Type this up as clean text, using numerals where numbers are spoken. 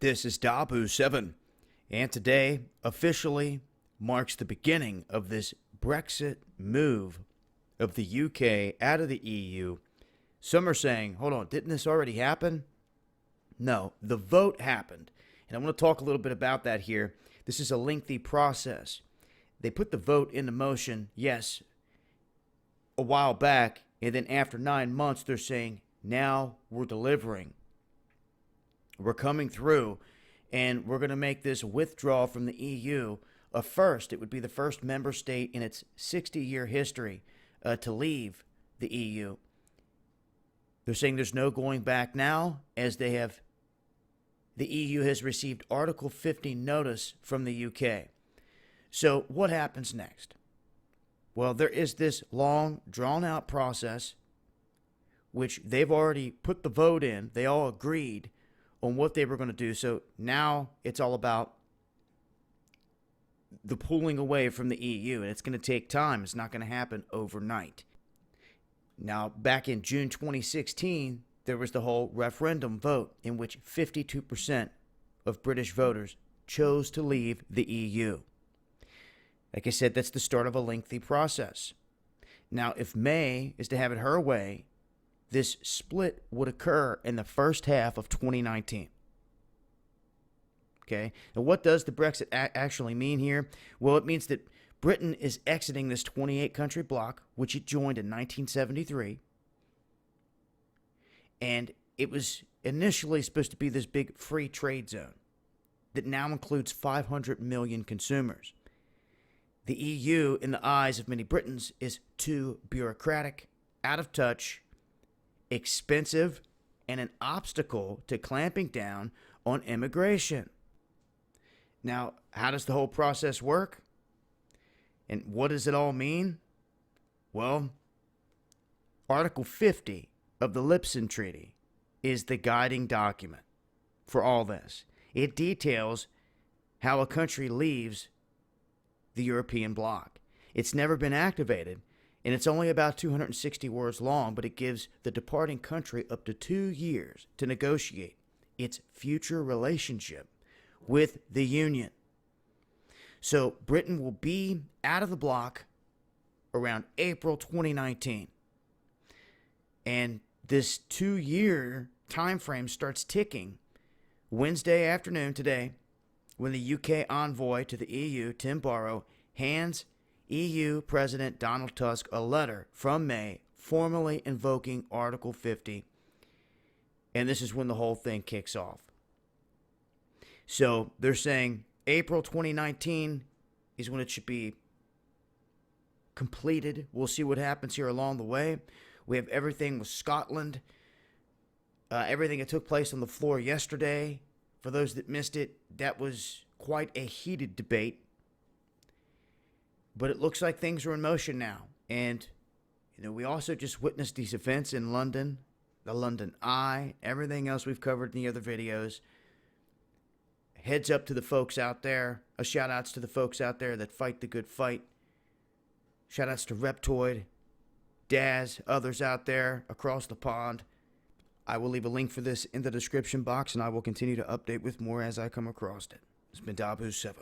This is Dabu7, and today officially marks the beginning of this Brexit move of the UK out of the EU. Some are saying, hold on, didn't this already happen? No, the vote happened, and I want to talk a little bit about that here. This is a lengthy process. They put the vote into motion, yes, a while back, and then after 9 months, they're saying, now we're delivering. We're coming through, and we're going to make this withdrawal from the EU a first. It would be the first member state in its 60-year history to leave the EU. They're saying there's no going back now, as the EU has received Article 50 notice from the UK. So what happens next? Well, there is this long, drawn-out process, which they've already put the vote in. They all agreed on what they were going to do. So now it's all about the pulling away from the EU, and it's going to take time. It's not going to happen overnight. Now, back in June 2016, there was the whole referendum vote in which 52% of British voters chose to leave the EU. Like I said, that's the start of a lengthy process. Now, if May is to have it her way, this split would occur in the first half of 2019. Okay, now what does the Brexit actually mean here? Well, it means that Britain is exiting this 28-country bloc, which it joined in 1973. And it was initially supposed to be this big free trade zone that now includes 500 million consumers. The EU, in the eyes of many Britons, is too bureaucratic, out of touch, expensive, and an obstacle to clamping down on immigration. Now, how does the whole process work? And what does it all mean? Well, Article 50 of the Lipson Treaty is the guiding document for all this. It details how a country leaves the European bloc. It's never been activated, and it's only about 260 words long, but it gives the departing country up to 2 years to negotiate its future relationship with the Union. So Britain will be out of the bloc around April 2019. And this 2-year time frame starts ticking Wednesday afternoon today, when the UK envoy to the EU, Tim Barrow, hands EU President Donald Tusk a letter from May formally invoking Article 50. And this is when the whole thing kicks off. So they're saying April 2019 is when it should be completed. We'll see what happens here along the way. We have everything with Scotland, everything that took place on the floor yesterday. For those that missed it, that was quite a heated debate. But it looks like things are in motion now. And, we also just witnessed these events in London, the London Eye, everything else we've covered in the other videos. Heads up to the folks out there. Shout outs to the folks out there that fight the good fight. Shout outs to Reptoid, Daz, others out there across the pond. I will leave a link for this in the description box, and I will continue to update with more as I come across it. It's been Dabu7.